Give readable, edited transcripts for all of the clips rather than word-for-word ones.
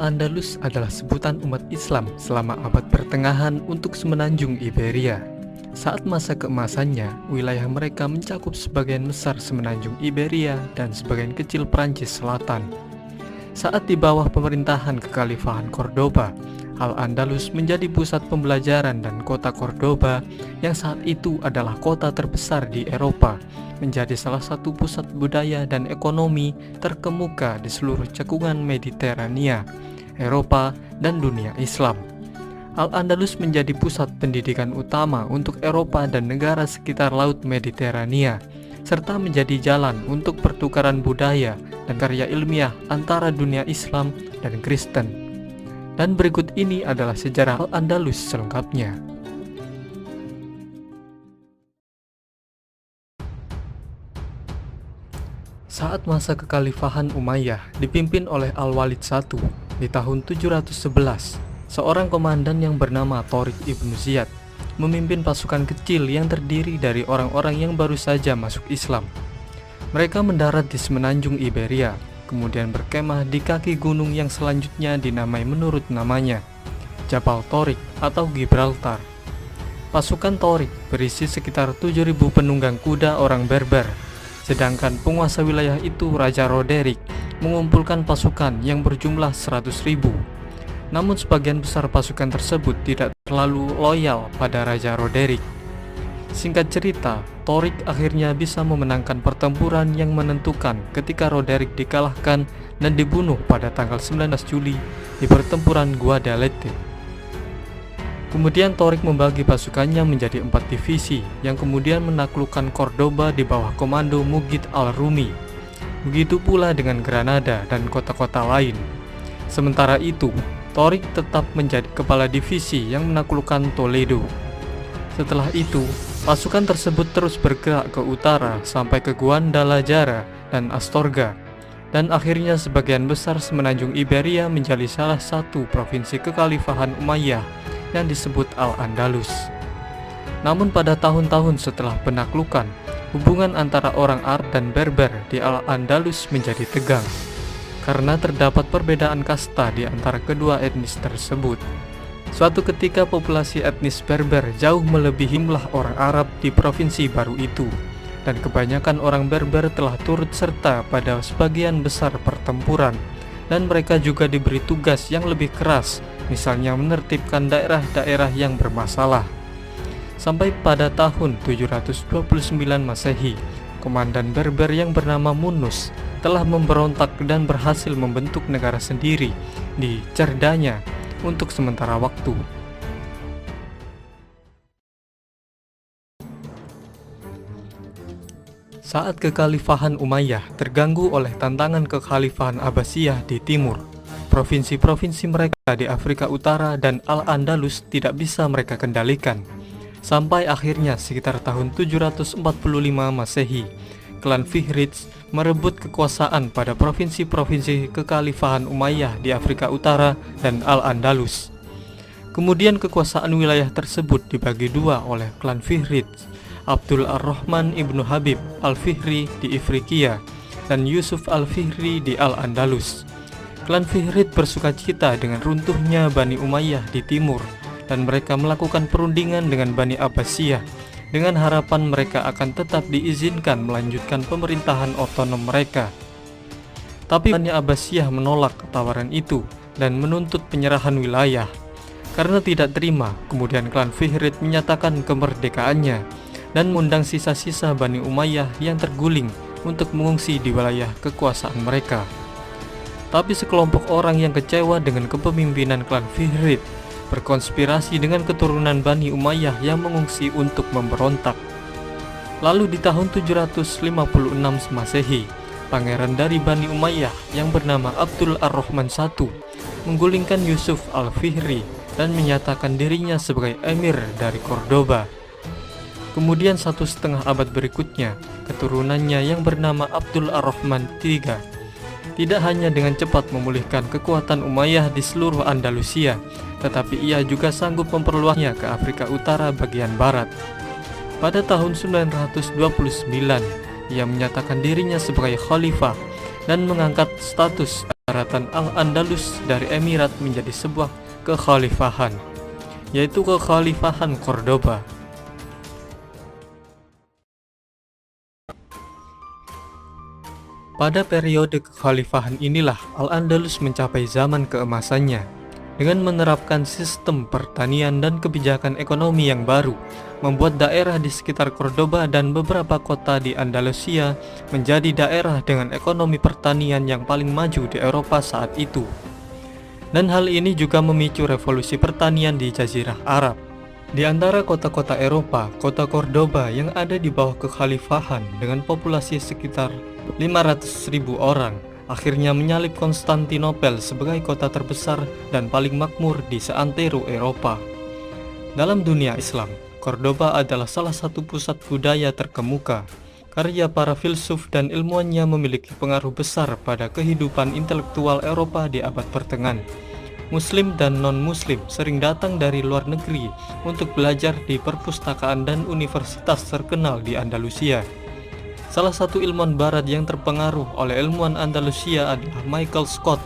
Al-Andalus adalah sebutan umat Islam selama abad pertengahan untuk semenanjung Iberia. Saat masa keemasannya, wilayah mereka mencakup sebagian besar semenanjung Iberia dan sebagian kecil Prancis Selatan. Saat di bawah pemerintahan Kekhalifahan Cordoba, Al-Andalus menjadi pusat pembelajaran dan kota Cordoba yang saat itu adalah kota terbesar di Eropa, menjadi salah satu pusat budaya dan ekonomi terkemuka di seluruh cekungan Mediterania, Eropa, dan dunia Islam. Al-Andalus menjadi pusat pendidikan utama untuk Eropa dan negara sekitar Laut Mediterania, serta menjadi jalan untuk pertukaran budaya dan karya ilmiah antara dunia Islam dan Kristen. Dan berikut ini adalah sejarah Al-Andalus selengkapnya. Saat masa kekhalifahan Umayyah dipimpin oleh Al-Walid I di tahun 711, seorang komandan yang bernama Tariq ibn Ziyad memimpin pasukan kecil yang terdiri dari orang-orang yang baru saja masuk Islam. Mereka mendarat di semenanjung Iberia, kemudian berkemah di kaki gunung yang selanjutnya dinamai menurut namanya, Jabal Tariq atau Gibraltar. Pasukan Tariq berisi sekitar 7.000 penunggang kuda orang Berber, sedangkan penguasa wilayah itu Raja Roderick mengumpulkan pasukan yang berjumlah 100.000. Namun sebagian besar pasukan tersebut tidak terlalu loyal pada Raja Roderick. Singkat cerita, Tariq akhirnya bisa memenangkan pertempuran yang menentukan ketika Roderick dikalahkan dan dibunuh pada tanggal 19 Juli di pertempuran Guadalete. Kemudian Tariq membagi pasukannya menjadi 4 divisi yang kemudian menaklukkan Cordoba di bawah komando Mughith al-Rumi. Begitu pula dengan Granada dan kota-kota lain. Sementara itu, Tariq tetap menjadi kepala divisi yang menaklukkan Toledo. Setelah itu, pasukan tersebut terus bergerak ke utara sampai ke Guadalajara dan Astorga, dan akhirnya sebagian besar semenanjung Iberia menjadi salah satu provinsi kekhalifahan Umayyah yang disebut Al-Andalus. Namun pada tahun-tahun setelah penaklukan, hubungan antara orang Arab dan Berber di Al-Andalus menjadi tegang, karena terdapat perbedaan kasta di antara kedua etnis tersebut. Suatu ketika populasi etnis Berber jauh melebihi jumlah orang Arab di provinsi baru itu, dan kebanyakan orang Berber telah turut serta pada sebagian besar pertempuran, dan mereka juga diberi tugas yang lebih keras, misalnya menertibkan daerah-daerah yang bermasalah. Sampai pada tahun 729 Masehi, komandan Berber yang bernama Munus telah memberontak dan berhasil membentuk negara sendiri di Cerdanya untuk sementara waktu. Saat kekhalifahan Umayyah terganggu oleh tantangan kekhalifahan Abbasiyah di timur, provinsi-provinsi mereka di Afrika Utara dan Al-Andalus tidak bisa mereka kendalikan. Sampai akhirnya sekitar tahun 745 Masehi, klan Fihriz merebut kekuasaan pada provinsi-provinsi kekhalifahan Umayyah di Afrika Utara dan Al-Andalus. Kemudian kekuasaan wilayah tersebut dibagi dua oleh klan Fihriz, Abdul Ar-Rahman ibnu Habib al-Fihri di Ifriqiya dan Yusuf al-Fihri di Al-Andalus. Klan Fihriz bersukacita dengan runtuhnya Bani Umayyah di timur, dan mereka melakukan perundingan dengan Bani Abbasiyah dengan harapan mereka akan tetap diizinkan melanjutkan pemerintahan otonom mereka. Tapi Bani Abbasiyah menolak tawaran itu dan menuntut penyerahan wilayah. Karena tidak terima, kemudian klan Fihriz menyatakan kemerdekaannya dan mengundang sisa-sisa Bani Umayyah yang terguling untuk mengungsi di wilayah kekuasaan mereka. Tapi sekelompok orang yang kecewa dengan kepemimpinan klan Fihriz berkonspirasi dengan keturunan Bani Umayyah yang mengungsi untuk memberontak. Lalu di tahun 756 Masehi, pangeran dari Bani Umayyah yang bernama Abdul Ar-Rahman I menggulingkan Yusuf al-Fihri dan menyatakan dirinya sebagai emir dari Cordoba. Kemudian 1,5 abad berikutnya, keturunannya yang bernama Abdul Ar-Rahman III tidak hanya dengan cepat memulihkan kekuatan Umayyah di seluruh Andalusia, tetapi ia juga sanggup memperluasnya ke Afrika Utara bagian barat. Pada tahun 929, ia menyatakan dirinya sebagai khalifah dan mengangkat status daratan Al-Andalus dari emirat menjadi sebuah kekhalifahan, yaitu kekhalifahan Cordoba. Pada periode kekhalifahan inilah Al-Andalus mencapai zaman keemasannya dengan menerapkan sistem pertanian dan kebijakan ekonomi yang baru, membuat daerah di sekitar Cordoba dan beberapa kota di Andalusia menjadi daerah dengan ekonomi pertanian yang paling maju di Eropa saat itu. Dan hal ini juga memicu revolusi pertanian di Jazirah Arab. Di antara kota-kota Eropa, kota Cordoba yang ada di bawah kekhalifahan dengan populasi sekitar 500.000 orang akhirnya menyalip Konstantinopel sebagai kota terbesar dan paling makmur di seantero Eropa. Dalam dunia Islam, Cordoba adalah salah satu pusat budaya terkemuka. Karya para filsuf dan ilmuwannya memiliki pengaruh besar pada kehidupan intelektual Eropa di abad pertengahan. Muslim dan non-muslim sering datang dari luar negeri untuk belajar di perpustakaan dan universitas terkenal di Andalusia. Salah satu ilmuwan barat yang terpengaruh oleh ilmuwan Andalusia adalah Michael Scott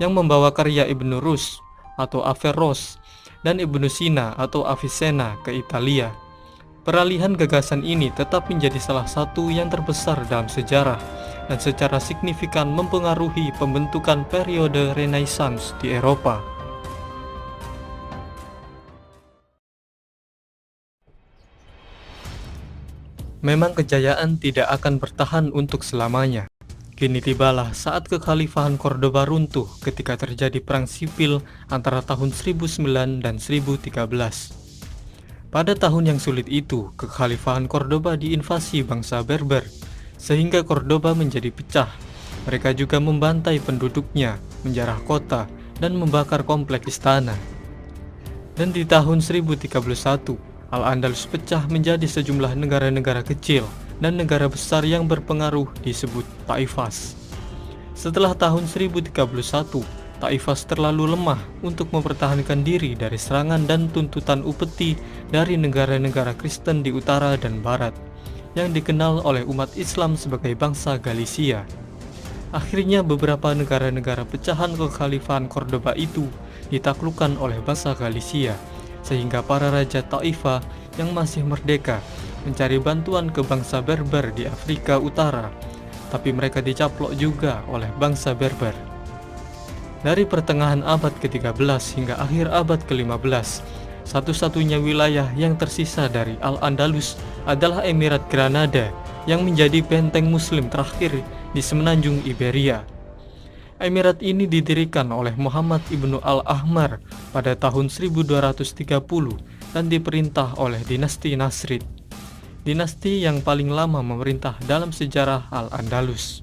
yang membawa karya Ibn Rus atau Averroes dan Ibn Sina atau Avicenna ke Italia. Peralihan gagasan ini tetap menjadi salah satu yang terbesar dalam sejarah dan secara signifikan mempengaruhi pembentukan periode Renaissance di Eropa. Memang kejayaan tidak akan bertahan untuk selamanya. Kini tibalah saat kekhalifahan Cordoba runtuh ketika terjadi perang sipil antara tahun 1009 dan 1013. Pada tahun yang sulit itu, kekhalifahan Cordoba diinvasi bangsa Berber, sehingga Cordoba menjadi pecah. Mereka juga membantai penduduknya, menjarah kota, dan membakar kompleks istana. Dan di tahun 1031, Al-Andalus pecah menjadi sejumlah negara-negara kecil dan negara besar yang berpengaruh disebut Taifas. Setelah tahun 1031, Taifas terlalu lemah untuk mempertahankan diri dari serangan dan tuntutan upeti dari negara-negara Kristen di utara dan barat, yang dikenal oleh umat Islam sebagai bangsa Galicia. Akhirnya beberapa negara-negara pecahan kekhalifahan Cordoba itu ditaklukkan oleh bangsa Galicia, sehingga para raja Taifah yang masih merdeka mencari bantuan ke bangsa Berber di Afrika Utara, tapi mereka dicaplok juga oleh bangsa Berber. Dari pertengahan abad ke-13 hingga akhir abad ke-15, satu-satunya wilayah yang tersisa dari Al-Andalus adalah Emirat Granada yang menjadi benteng muslim terakhir di semenanjung Iberia. Emirat ini didirikan oleh Muhammad ibnu Al-Ahmar pada tahun 1230 dan diperintah oleh dinasti Nasrid, dinasti yang paling lama memerintah dalam sejarah Al-Andalus.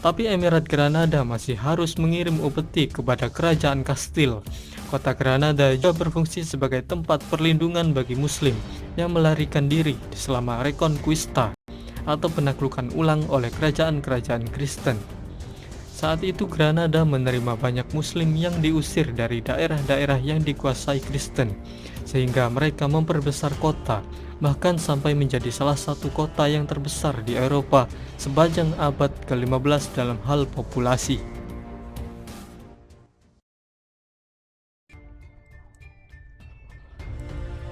Tapi Emirat Granada masih harus mengirim upeti kepada kerajaan Kastil. Kota Granada juga berfungsi sebagai tempat perlindungan bagi muslim yang melarikan diri selama Reconquista atau penaklukan ulang oleh kerajaan-kerajaan Kristen. Saat itu Granada menerima banyak muslim yang diusir dari daerah-daerah yang dikuasai Kristen, sehingga mereka memperbesar kota, bahkan sampai menjadi salah satu kota yang terbesar di Eropa sepanjang abad ke-15 dalam hal populasi.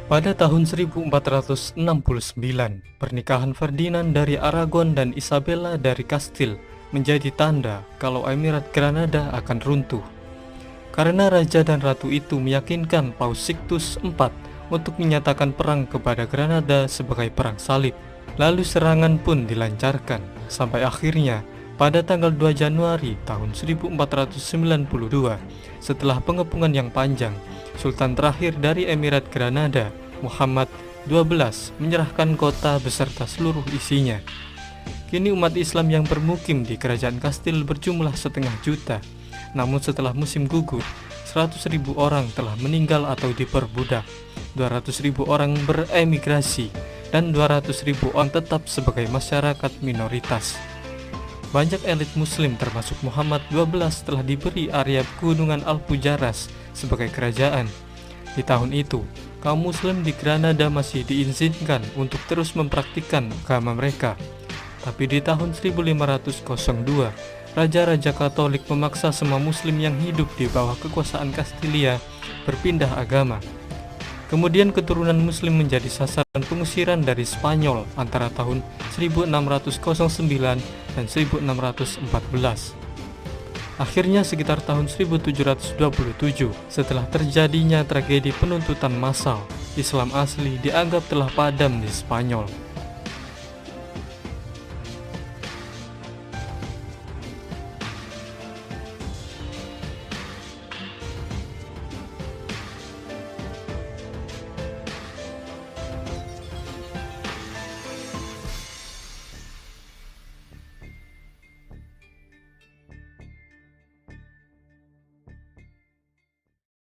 Pada tahun 1469, pernikahan Ferdinand dari Aragon dan Isabella dari Kastil menjadi tanda kalau Emirat Granada akan runtuh. Karena raja dan ratu itu meyakinkan Paus Sixtus IV untuk menyatakan perang kepada Granada sebagai perang salib. Lalu serangan pun dilancarkan, sampai akhirnya pada tanggal 2 Januari tahun 1492, setelah pengepungan yang panjang, Sultan terakhir dari Emirat Granada, Muhammad XII, menyerahkan kota beserta seluruh isinya. Kini umat Islam yang bermukim di kerajaan Kastil berjumlah 500.000, namun setelah musim gugur, 100.000 orang telah meninggal atau diperbudak, 200.000 orang beremigrasi, dan 200.000 orang tetap sebagai masyarakat minoritas. Banyak elit muslim termasuk Muhammad XII telah diberi area pegunungan Alpujarras sebagai kerajaan. Di tahun itu, kaum muslim di Granada masih diizinkan untuk terus mempraktikkan agama mereka. Tapi di tahun 1502, Raja-raja Katolik memaksa semua Muslim yang hidup di bawah kekuasaan Kastilia berpindah agama. Kemudian keturunan Muslim menjadi sasaran pengusiran dari Spanyol antara tahun 1609 dan 1614. Akhirnya sekitar tahun 1727, setelah terjadinya tragedi penuntutan massal, Islam asli dianggap telah padam di Spanyol.